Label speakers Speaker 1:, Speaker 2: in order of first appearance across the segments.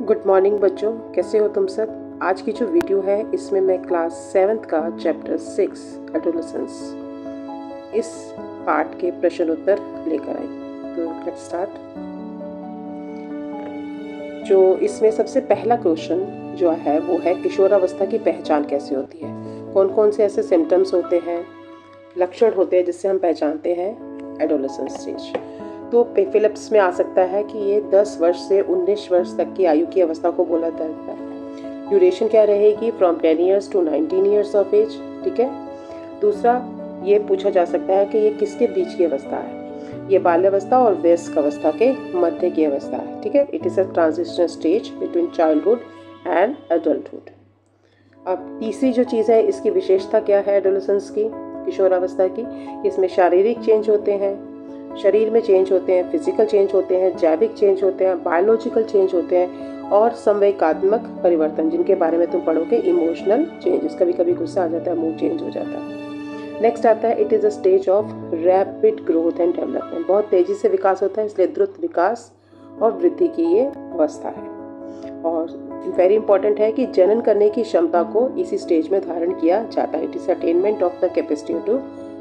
Speaker 1: Good morning बच्चों, कैसे हो तुम सब। आज की जो वीडियो है इसमें मैं क्लास 7th का चैप्टर 6 एडोलेसेंस इस पार्ट के प्रश्न उत्तर लेकर आई। तो लेट्स स्टार्ट। जो इसमें सबसे पहला क्वेश्चन जो है वो है किशोरावस्था की पहचान कैसे होती है। कौन कौन से ऐसे सिम्टम्स होते हैं, लक्षण होते हैं जिससे हम पहचानते हैं एडोलेसेंस स्टेज। तो फिलिप्स में आ सकता है कि ये 10 वर्ष से 19 वर्ष तक की आयु की अवस्था को बोला जाता है। ड्यूरेशन क्या रहेगी, from 10 years to 19 years of age. ठीक है। दूसरा ये पूछा जा सकता है कि ये किसके बीच की अवस्था है। ये बाल्यावस्था और वयस्क अवस्था के मध्य की अवस्था है। ठीक है। It is a transitional stage between childhood and adulthood. अब तीसरी जो चीज़ है, इसकी विशेषता क्या है एडोलेसेंस की, किशोरावस्था की। इसमें शारीरिक चेंज होते हैं, शरीर में चेंज होते हैं, फिजिकल चेंज होते हैं, जैविक चेंज होते हैं, बायोलॉजिकल चेंज होते हैं और संवेगात्मक परिवर्तन जिनके बारे में तुम पढ़ोगे। इमोशनल चेंजेस, कभी कभी गुस्सा आ जाता है, मूड चेंज हो जाता है। नेक्स्ट आता है, it is a stage of rapid growth and development. बहुत तेज़ी से विकास होता है, इसलिए द्रुत विकास और वृद्धि की ये अवस्था है। और वेरी इंपॉर्टेंट है कि जनन करने की क्षमता को इसी स्टेज में धारण किया जाता है। It is attainment of the capacity to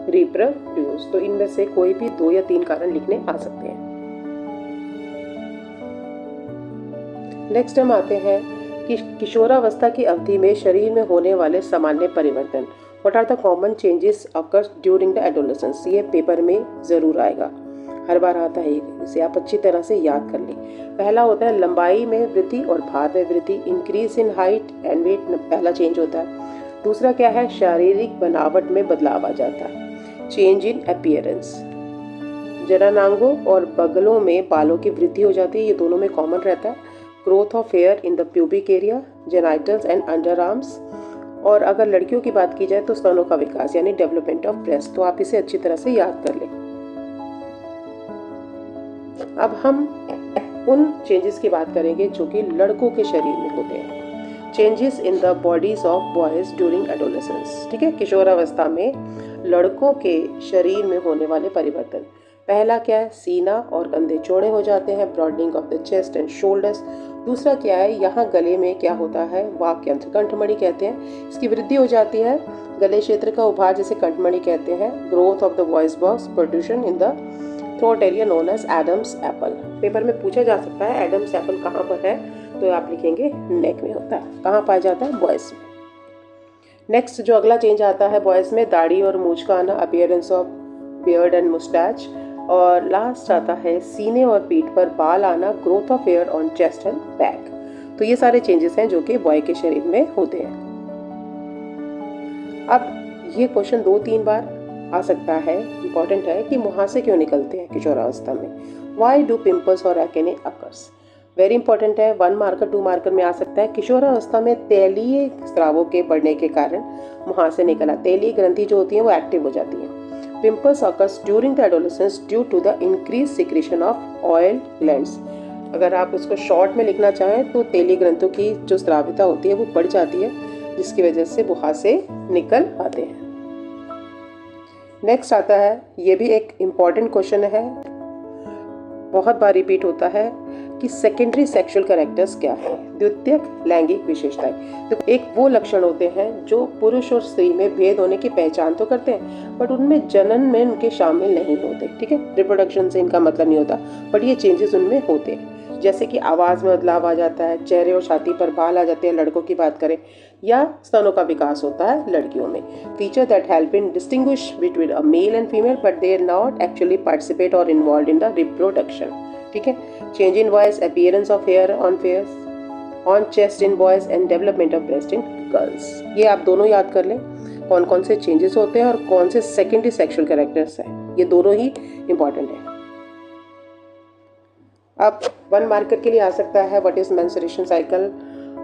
Speaker 1: reproduce. तो इनमें से कोई भी 2 या 3 कारण लिखने आ सकते हैं। नेक्स्ट हम आते हैं कि किशोरावस्था की अवधि में शरीर में होने वाले सामान्य परिवर्तन। What are the common changes occurs during the adolescence. ये पेपर में जरूर आएगा, हर बार आता है, इसे आप अच्छी तरह से याद कर लें। पहला होता है लंबाई में वृद्धि और भार में वृद्धि, increase in height and weight, पहला चेंज होता है। दूसरा क्या है, शारीरिक बनावट में बदलाव आ जाता है, चेंज इन अपीयरेंस। जननांगों और बगलों में बालों की वृद्धि हो जाती है, ये दोनों में कॉमन रहता है। Growth of here in the pubic area, genitals and under arms. और अगर लड़कियों की बात की जाए तो स्तनों का विकास यानी डेवलपमेंट ऑफ ब्रेस्ट। तो आप इसे अच्छी तरह से याद कर लें। अब हम उन चेंजेस की बात करेंगे जो कि लड़कों के शरीर में होते हैं। Changes in the bodies of boys during adolescence. ठीक है। किशोरावस्था में लड़कों के शरीर में होने वाले परिवर्तन। पहला क्या है, सीना और कंधे चौड़े हो जाते हैं, broadening of the chest and shoulders. दूसरा क्या है, यहाँ गले में क्या होता है, वाक्य यंत्र, कंठमणि कहते हैं, इसकी वृद्धि हो जाती है। गले क्षेत्र का उभार जिसे कंठमणि कहते हैं। Growth of the voice box, protrusion in the throat area known as Adam's apple. Paper में पूछा जा सकता है एडम्स एप्पल कहाँ पर है, तो आप लिखेंगे नेक में होता है। कहाँ पाया जाता है, बॉयज में। नेक्स्ट जो अगला चेंज आता है बॉयज में, दाढ़ी और मूंछ का आना, appearance of beard and moustache. और लास्ट आता है सीने और पीठ पर बाल आना, growth of hair on chest and back. तो ये सारे चेंजेस हैं जो कि बॉय के शरीर में होते हैं। अब ये क्वेश्चन 2-3 बार आ सकता है, इंपॉर्टेंट है कि मुहासे क्यों निकलते हैं किशोरावस्था में। वाई डू पिंपल्स और एक्ने अकर्स। वेरी इंपॉर्टेंट है, 1 मार्कर 2 मार्कर में आ सकता है। किशोरावस्था में तैलीय स्रावों के बढ़ने के कारण मुहासे निकला, तैलीय ग्रंथि जो होती है वो एक्टिव हो जाती है। Pimples occurs during the adolescence due to the increase secretion of oil glands. अगर आप इसको शॉर्ट में लिखना चाहें तो तैलीय ग्रंथों की जो स्राविता होती है वो बढ़ जाती है, जिसकी वजह से मुहासे निकल आते हैं। नेक्स्ट आता है, ये भी एक इम्पॉर्टेंट क्वेश्चन है, बहुत बार रिपीट होता है कि सेकेंडरी सेक्सुअल कैरेक्टर्स क्या है, द्वितीयक लैंगिक विशेषताएं। तो एक वो लक्षण होते हैं जो पुरुष और स्त्री में भेद होने की पहचान तो करते हैं, बट उनमें जनन में उनके शामिल नहीं होते। ठीक है। रिप्रोडक्शन से इनका मतलब नहीं होता, बट ये चेंजेस उनमें होते हैं। जैसे कि आवाज़ में बदलाव आ जाता है, चेहरे और छाती पर बाल आ जाते हैं लड़कों की बात करें, या स्तनों का विकास होता है लड़कियों में। Feature that help in distinguish between a male and female but they are not actually participate और इन्वॉल्व इन द रिप्रोडक्शन। ठीक है। Change in voice, appearance of hair on face on chest in boys and development of breast in girls. ये आप दोनों याद कर लें, कौन कौन से चेंजेस होते हैं और कौन से सेकेंडरी सेक्सुअल कैरेक्टर्स हैं, ये दोनों ही इंपॉर्टेंट है। अब 1 मार्कर के लिए आ सकता है, व्हाट इज मेंस्ट्रुएशन साइकिल।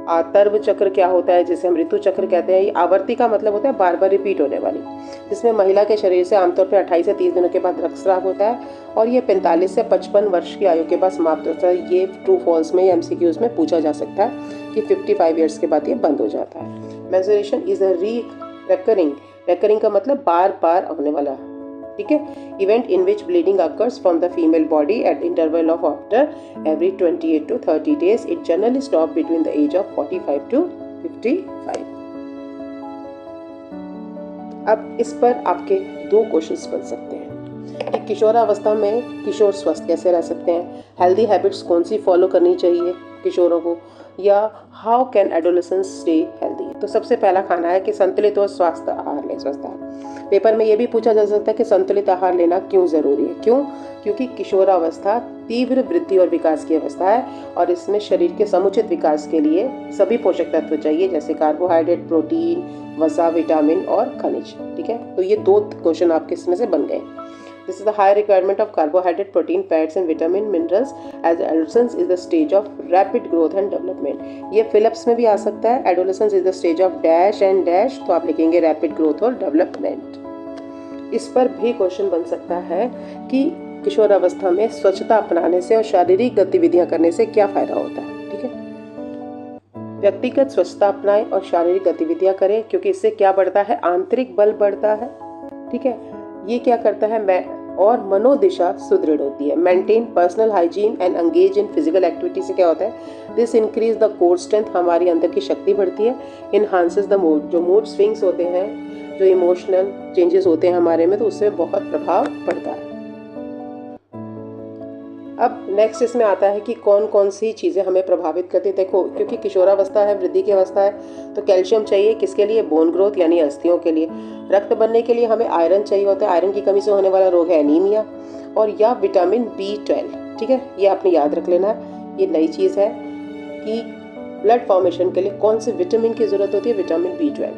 Speaker 1: आतर्व चक्र क्या होता है, जिसे हम ऋतु चक्र कहते हैं। ये आवर्ती का मतलब होता है बार बार रिपीट होने वाली, जिसमें महिला के शरीर से आमतौर पर 28 से 30 दिनों के बाद रक्तस्राव होता है और ये 45 से 55 वर्ष की आयु के बाद समाप्त होता है। ये ट्रू फॉल्स में या एमसीक्यूज में पूछा जा सकता है कि 55 ईयर्स के बाद ये बंद हो जाता है। मेंस्ट्रुएशन इज अ रिकरिंग का मतलब बार बार आने वाला ठीक है. Event in which bleeding occurs from the female body at interval of after every 28 to 30 days. It generally stop between the age of 45 to 55. अब इस पर आपके 2 क्वेश्चंस बन सकते हैं कि किशोरावस्था में किशोर स्वस्थ कैसे रह सकते हैं, हेल्दी हैबिट्स कौन सी फॉलो करनी चाहिए किशोरों को, या how can adolescence stay healthy. तो सबसे पहला खाना है कि संतुलित और स्वस्थ आहार लें. स्वस्थ आहार पेपर में ये भी पूछा जा सकता है कि संतुलित आहार लेना क्यों ज़रूरी है. क्यों? क्योंकि किशोरावस्था तीव्र वृद्धि और विकास की अवस्था है और इसमें शरीर के समुचित विकास के लिए सभी पोषक तत्व चाहिए, जैसे कार्बोहाइड्रेट, प्रोटीन, वसा, विटामिन और खनिज. ठीक है, तो ये 2 क्वेश्चन आपके इसमें से बन गए. This is the high requirement of carbohydrate, protein, fats and vitamin minerals as adolescence is the stage of rapid growth and development. ये फिलिप्स में भी आ सकता है. Adolescence is the stage of dash and dash, तो आप लिखेंगे rapid growth और development. इस पर भी क्वेश्चन बन सकता है कि किशोरावस्था में स्वच्छता अपनाने से और शारीरिक गतिविधियां करने से क्या फायदा होता है. ठीक है, व्यक्तिगत स्वच्छता अपनाएं और शारीरिक गतिविधियां करें, क्योंकि इससे क्या बढ़ता है, आंतरिक बल बढ़ता है. ठीक है, ये क्या करता है, और मनोदिशा सुदृढ़ होती है. Maintain personal hygiene and engage in physical activity से क्या होता है, this increase the core strength, हमारी अंदर की शक्ति बढ़ती है. इनहांसेस द मूड, जो मूड स्विंग्स होते हैं, जो इमोशनल चेंजेस होते हैं हमारे में, तो उससे बहुत प्रभाव पड़ता है. अब नेक्स्ट इसमें आता है कि कौन कौन सी चीज़ें हमें प्रभावित करती है. देखो, क्योंकि किशोरावस्था है, वृद्धि की अवस्था है, तो कैल्शियम चाहिए किसके लिए, बोन ग्रोथ यानी अस्थियों के लिए. रक्त बनने के लिए हमें आयरन चाहिए होता है. आयरन की कमी से होने वाला रोग है एनीमिया, और या विटामिन B12. ठीक है, ये आपने याद रख लेना है. ये नई चीज़ है कि ब्लड फॉर्मेशन के लिए कौन से विटामिन की ज़रूरत होती है, विटामिन B12.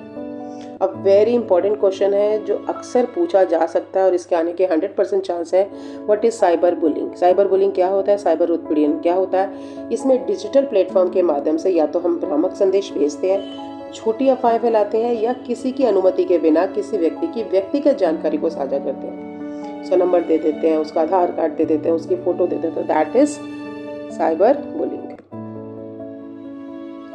Speaker 1: अब वेरी इंपॉर्टेंट क्वेश्चन है जो अक्सर पूछा जा सकता है और इसके आने के 100% चांस है. What is cyber bullying. Cyber bullying क्या होता है, साइबर उत्पीड़न क्या होता है. इसमें डिजिटल प्लेटफॉर्म के माध्यम से या तो हम भ्रामक संदेश भेजते हैं, झूठी अफवाहें फैलाते हैं, या किसी की अनुमति के बिना किसी व्यक्ति की व्यक्तिगत जानकारी को साझा करते हैं. उसका नंबर दे देते हैं, उसका आधार कार्ड दे देते हैं, उसकी फोटो दे देते हैं. That is cyber bullying.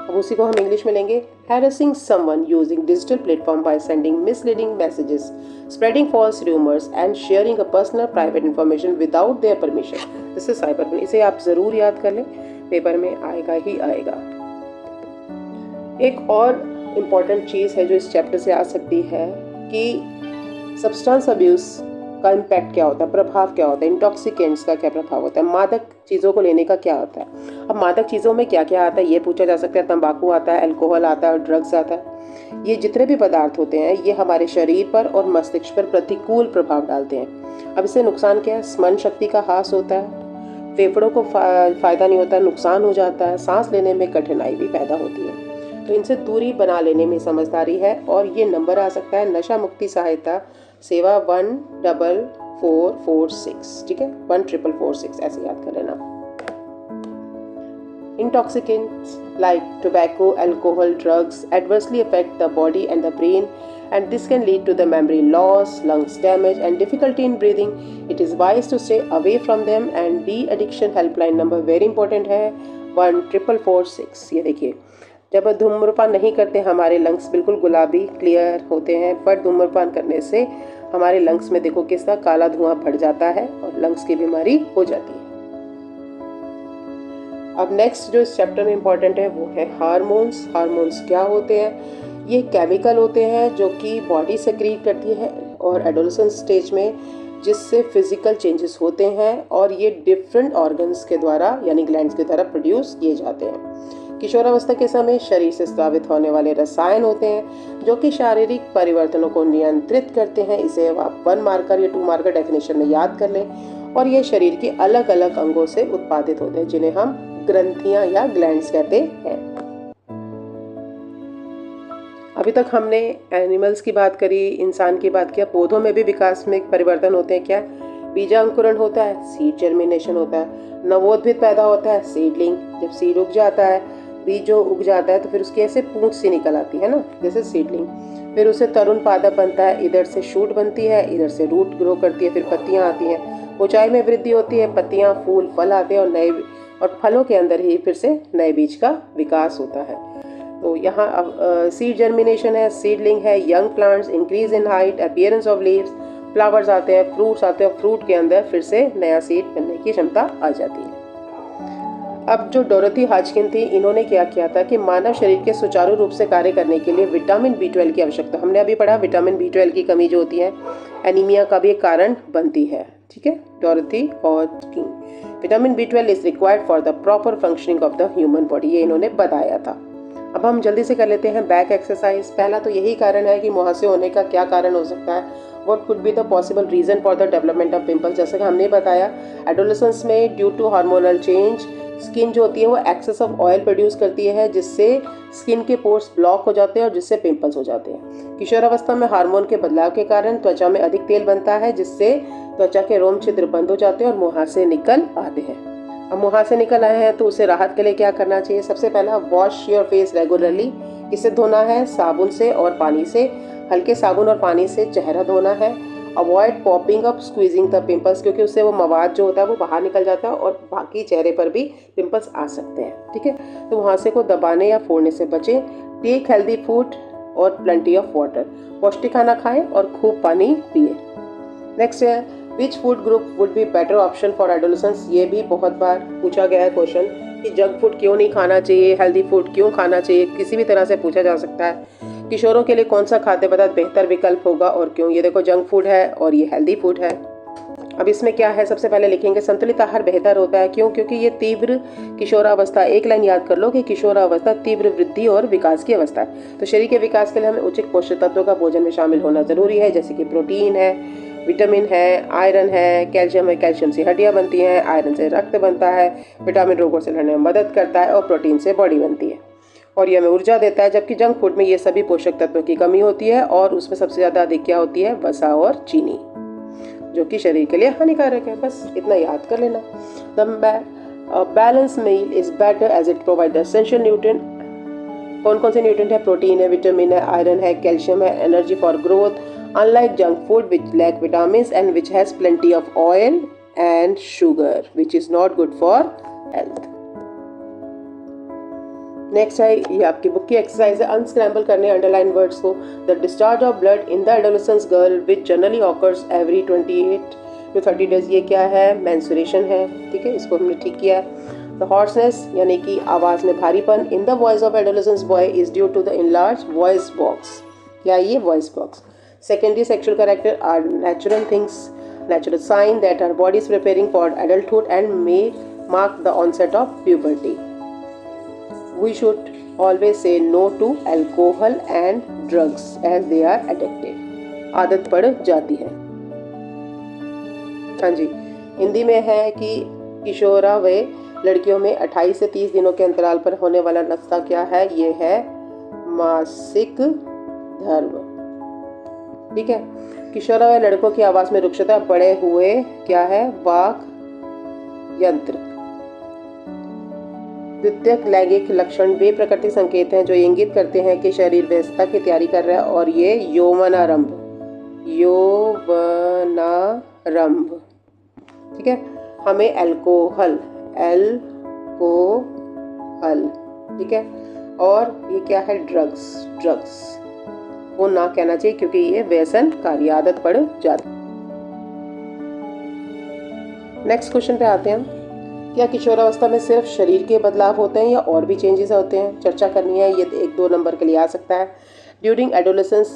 Speaker 1: अब उसी को हम इंग्लिश में लेंगे. harassing someone using digital platform by sending misleading messages, spreading false rumors and sharing a personal private information without their permission. This is cyberbullying. इसे आप जरूर याद कर लें, पेपर में आएगा ही आएगा. एक और इम्पॉर्टेंट चीज़ है जो इस चैप्टर से आ सकती है कि सब्सटेंस अब्यूज़ का इम्पैक्ट क्या होता है, प्रभाव क्या होता है, इंटॉक्सिकेंट्स का क्या प्रभाव होता है, मादक चीज़ों को लेने का क्या होता है. अब मादक चीज़ों में क्या क्या आता है ये पूछा जा सकता है. तंबाकू आता है, अल्कोहल आता है और ड्रग्स आता है. ये जितने भी पदार्थ होते हैं ये हमारे शरीर पर और मस्तिष्क पर प्रतिकूल प्रभाव डालते हैं. अब इससे नुकसान क्या है, स्मरण शक्ति का ह्रास होता है, फेफड़ों को फ़ायदा नहीं होता, नुकसान हो जाता है, सांस लेने में कठिनाई भी पैदा होती है. तो इनसे दूरी बना लेने में समझदारी है. और ये नंबर आ सकता है नशा मुक्ति सहायता सेवा 14446. ठीक है, 14446 ऐसे याद कर लेना. Intoxicants like tobacco, alcohol, drugs adversely affect the body and the brain, and this can lead to the memory loss, lungs damage, and difficulty in breathing. It is wise to stay away from them. And de-addiction helpline number very important है 14446. ये देखिए, जब धूम्रपान नहीं करते हमारे lungs बिल्कुल गुलाबी क्लियर होते हैं, पर धूम्रपान करने से हमारे लंग्स में देखो किस तरह काला धुआं भर जाता है और लंग्स की बीमारी हो जाती है. अब नेक्स्ट जो इस चैप्टर में इम्पॉर्टेंट है वो है हार्मोन्स. हार्मोन्स क्या होते हैं, ये केमिकल होते हैं जो कि बॉडी सेक्रीट करती है और एडोलेसेंस स्टेज में, जिससे फिजिकल चेंजेस होते हैं और ये डिफरेंट ऑर्गन्स के द्वारा यानी ग्लैंड्स के द्वारा प्रोड्यूस किए जाते हैं. किशोरावस्था के समय शरीर से स्रावित होने वाले रसायन होते हैं जो कि शारीरिक परिवर्तनों को नियंत्रित करते हैं. इसे आप 1 मार्कर या 2 मार्कर डेफिनेशन में याद कर लें. और ये शरीर के अलग अलग अंगों से उत्पादित होते हैं जिन्हें हम ग्रंथियां या ग्लैंड्स कहते हैं. अभी तक हमने एनिमल्स की बात करी, इंसान की बात किया. पौधों में भी विकास में परिवर्तन होते हैं. क्या, बीजांकुरण होता है, सीड जर्मिनेशन होता है, नवोद्भिद पैदा होता है, सीडलिंग. जब सीड उग जाता है, बीज जो उग जाता है तो फिर उसकी ऐसे पूंछ सी निकल आती है ना, जैसे सीडलिंग. फिर उसे तरुण पादप बनता है, इधर से शूट बनती है, इधर से रूट ग्रो करती है, फिर पत्तियां आती हैं, ऊंचाई में वृद्धि होती है, पत्तियां, फूल, फल आते हैं और फलों के अंदर ही फिर से नए बीज का विकास होता है. तो यहाँ अब सीड जर्मिनेशन है, सीडलिंग है, young plants, increase in height, appearance of leaves, flowers आते हैं, फ्रूट्स आते हैं, फ्रूट के अंदर फिर से नया सीड बनने की क्षमता आ जाती है। अब जो डोरोथी हाजकिन थी, इन्होंने क्या किया था कि मानव शरीर के सुचारू रूप से कार्य करने के लिए विटामिन B12 की आवश्यकता, हमने अभी पढ़ा विटामिन B12 की कमी जो होती है एनीमिया का भी एक कारण बनती है, ठीक है। Dorothy Hodgkin, vitamin B12 is required for the proper functioning of the human body, ये इन्होंने बताया था। अब हम जल्दी से कर लेते हैं बैक एक्सरसाइज। पहला तो यही कारण है कि मुहासे होने का क्या कारण हो सकता है, what could be the possible reason for the development of pimples. जैसे कि हमने बताया एडोलेसेंस में due to hormonal change skin जो होती है वो एक्सेस ऑफ ऑयल प्रोड्यूस करती है, जिससे स्किन के पोर्स ब्लॉक हो जाते हैं और जिससे पिंपल्स हो जाते हैं। किशोरावस्था में हार्मोन के बदलाव के कारण त्वचा में अधिक तेल बनता है, जिससे त्वचा के रोम छिद्र बंद हो जाते हैं और मुहासे निकल आते हैं। अब मुहासे निकल आए हैं तो उसे राहत के लिए क्या करना चाहिए। सबसे पहला, वॉश योर फेस रेगुलरली। इसे धोना है साबुन से और पानी से, हल्के साबुन और पानी से चेहरा धोना है। Avoid popping up squeezing the pimples, क्योंकि उससे वो मवाद जो होता है वो बाहर निकल जाता है और बाकी चेहरे पर भी पिंपल्स आ सकते हैं, ठीक है। तो मुहासे को दबाने या फोड़ने से बचें। टेक हेल्दी फूड और प्लेंटी ऑफ वाटर, पौष्टिक खाना खाएं और खूब पानी पिए। नेक्स्ट है, which food group would be better option for adolescence. ये भी बहुत बार पूछा गया है क्वेश्चन कि जंक फूड क्यों नहीं खाना चाहिए, हेल्दी फूड क्यों खाना चाहिए, किसी भी तरह से पूछा जा सकता है। किशोरों के लिए कौन सा खाद्य पदार्थ बेहतर विकल्प होगा और क्यों। ये देखो जंक फूड है और ये हेल्दी फूड है। अब इसमें क्या है, सबसे पहले लिखेंगे संतुलित आहार बेहतर होता है। क्यों? क्योंकि ये तीव्र किशोरावस्था, एक लाइन याद कर लो कि किशोरावस्था तीव्र वृद्धि और विकास की अवस्था है। तो शरीर के विकास के लिए हमें उचित पोषक तत्वों का भोजन में शामिल होना जरूरी है, जैसे कि प्रोटीन है, विटामिन है, आयरन है, कैल्शियम है। कैल्शियम से हड्डियां बनती हैं, आयरन से रक्त बनता है, विटामिन रोगों से लड़ने में मदद करता है और प्रोटीन से बॉडी बनती है और ये हमें ऊर्जा देता है। जबकि जंक फूड में ये सभी पोषक तत्वों की कमी होती है और उसमें सबसे ज़्यादा अधिक क्या होती है, वसा और चीनी, जो कि शरीर के लिए हानिकारक है। बस इतना याद कर लेना। The balance meal is better as it provide essential nutrient. कौन कौन से न्यूट्रिएंट है, प्रोटीन है, विटामिन है, आयरन है, कैल्शियम है, energy for growth, unlike junk food which lack vitamins and which has plenty of oil and sugar which is not good for health. Next है, ये आपकी बुक की एक्सरसाइज है, अनस्क्रैम्बल करने अंडरलाइन वर्ड्स को। The discharge of blood in the adolescence girl which generally occurs every 28 to 30 days, ये क्या है, मेंस्ट्रुएशन है, ठीक है, इसको हमने ठीक किया है। द हॉर्सनेस यानी कि आवाज में भारीपन in the voice of adolescence boy is due to the enlarge voice box, क्या ये voice box. Secondary sexual character are natural things, natural sign that our body is preparing for adulthood and may mark the onset of puberty. We should always say no to alcohol and drugs as they are addictive. आदत पड़ जाती है। हाँ जी, हिंदी में है कि किशोरावय लड़कियों में 28 से 30 दिनों के अंतराल पर होने वाला नस्ता क्या है, ये है मासिक धर्म, ठीक है। किशोरावय लड़कों की आवाज में रुक्षता बढ़े हुए क्या है, वाक यंत्र। द्वितीयक लैंगिक लक्षण वे प्रकृति संकेत हैं जो इंगित करते हैं कि शरीर व्यस्तता की तैयारी कर रहा है और ये यौवनारंभ, ठीक है। हमें एल्कोहल, ठीक है, और ये क्या है, ड्रग्स वो ना कहना चाहिए क्योंकि ये व्यसनकारी, आदत पड़ जाती। नेक्स्ट क्वेश्चन पे आते हैं, क्या किशोरावस्था में सिर्फ शरीर के बदलाव होते हैं या और भी चेंजेस होते हैं, चर्चा करनी है। ये 1-2 नंबर के लिए आ सकता है। During adolescence,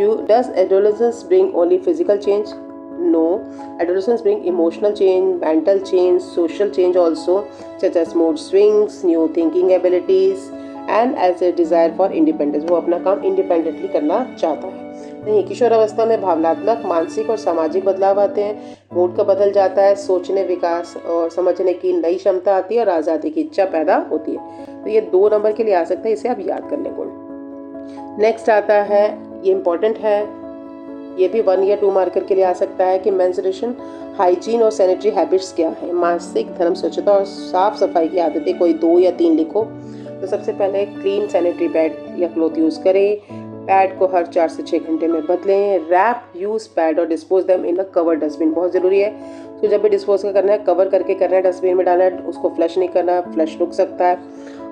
Speaker 1: does adolescence bring only physical change? No, adolescence bring emotional change, mental change, social change also, such as mood swings, new thinking abilities and as a desire for independence. वो अपना काम independently करना चाहता है। नहीं, किशोरावस्था में भावनात्मक, मानसिक और सामाजिक बदलाव आते हैं, मूड का बदल जाता है, सोचने, विकास और समझने की नई क्षमता आती है और आज़ादी की इच्छा पैदा होती है। तो ये 2 नंबर के लिए आ सकता है, इसे आप याद कर लें। नेक्स्ट आता है, ये इंपॉर्टेंट है, ये भी 1 या 2 मार्कर के लिए आ सकता है कि मेंस्ट्रुएशन हाइजीन और सैनिटरी हैबिट्स क्या है। मासिक धर्म, स्वच्छता और साफ सफाई की आदतें कोई 2 या 3 लिखो। तो सबसे पहले क्लीन सैनिटरी पैड या क्लॉथ यूज़ करें, पैड को हर 4 से 6 घंटे में बदलें, रैप यूज पैड और dispose them in a cover dustbin, बहुत ज़रूरी है। तो जब भी डिस्पोज करना है कवर करके करना है, डस्टबिन में डालना है, उसको फ्लश नहीं करना, फ्लश रुक सकता है।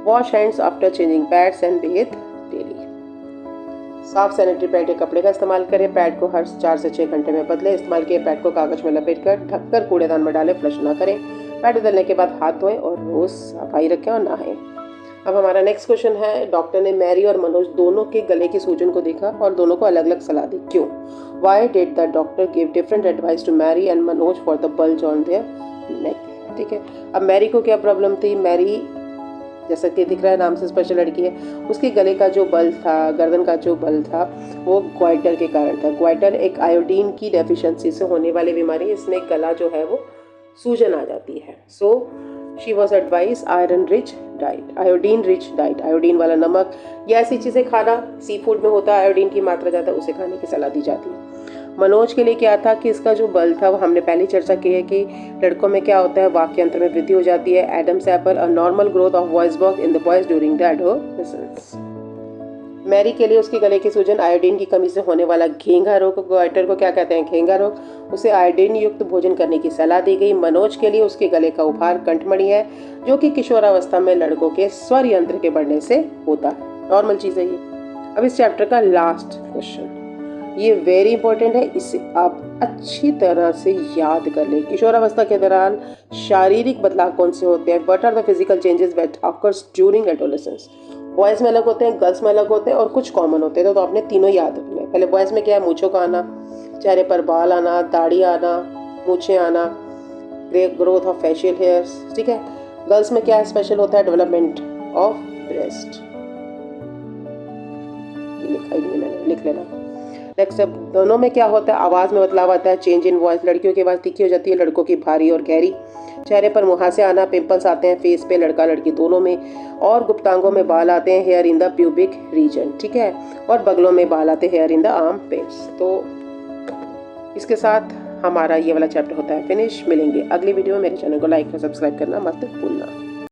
Speaker 1: Wash hands after changing pads and Beth daily. साफ सैनिटरी पैड या कपड़े का इस्तेमाल करें। पैड को हर 4 से 6 घंटे में बदलें। इस्तेमाल किए पैड को कागज में लपेट कर ढककर कूड़ेदान में डालें, फ्लश ना करें। पैड बदलने के बाद हाथ धोएं और रोज सफाई रखें और नहाएं। अब हमारा नेक्स्ट क्वेश्चन है, डॉक्टर ने मैरी और मनोज दोनों के गले की सूजन को देखा और दोनों को अलग अलग सलाह दी, क्यों? Why did the doctor give different advice to Mary and Manoj for the bulge on their neck? ठीक है, अब मैरी को क्या प्रॉब्लम थी? मैरी जैसा कि दिख रहा है नाम से स्पेशल लड़की है, उसके गले का जो बल था, गर्दन का जो बल था, वो ग्वाइटर के कारण था। ग्वाइटर एक आयोडीन की डेफिशिएंसी से होने वाली बीमारी है। इसमें गला जो है वो सूजन आ जाती है। So she was advice iron rich diet, iodine rich diet, iodine वाला नमक या ऐसी चीज़ें खाना, सी फूड में होता है आयोडीन की मात्रा ज़्यादा, उसे खाने की सलाह दी जाती है। मनोज के लिए क्या था कि इसका जो बल था वो हमने पहले चर्चा की है कि लड़कों में क्या होता है, वाक्य यंत्र में वृद्धि हो जाती है। Adam's apple, a normal growth of voice box in the boys during the adolescence. Mary के लिए उसके गले की सूजन आयोडीन की कमी से होने वाला घेंगा रोग, ग्वाइटर को क्या कहते हैं, घेंगा रोग, उसे आयोडीन युक्त भोजन करने की सलाह दी गई। मनोज के लिए उसके गले का उभार कंठमणि है, जो कि किशोरावस्था में लड़कों के स्वर यंत्र के बढ़ने से होता है। नॉर्मल चीज़ है ये। अब इस चैप्टर का लास्ट क्वेश्चन, ये वेरी इंपॉर्टेंट है, इसे आप अच्छी तरह से याद कर लें। किशोरावस्था के दौरान शारीरिक बदलाव कौन से होते हैं? What are the physical changes that occurs during adolescence? Boys में अलग होते हैं, गर्ल्स में अलग होते हैं और कुछ कॉमन होते हैं, तो आपने तीनों याद रखने। पहले बॉयज़ में क्या है? मूंछों का आना, चेहरे पर बाल आना, दाढ़ी आना, मूंछें आना, ग्रोथ ऑफ फेशियल हेयर्स। ठीक है। गर्ल्स में क्या है स्पेशल होता है? Development of breast. लिखा ही नहीं मैंने, लिख लेना। नेक्स्ट, अब दोनों में क्या होता है? आवाज़ में बदलाव आता है, चेंज इन वॉइस। लड़कियों की आवाज़ तीखी हो जाती है, लड़कों की भारी और गहरी। चेहरे पर मुहासे आना, पिंपल्स आते हैं फेस पे, लड़का लड़की दोनों में। और गुप्तांगों में बाल आते हैं, here in the pubic region. ठीक है। और बगलों में बाल आते हैं, here in the arm pets. तो इसके साथ हमारा ये वाला चैप्टर होता है फिनिश। मिलेंगे अगली वीडियो में। मेरे चैनल को लाइक और सब्सक्राइब करना मत भूलना।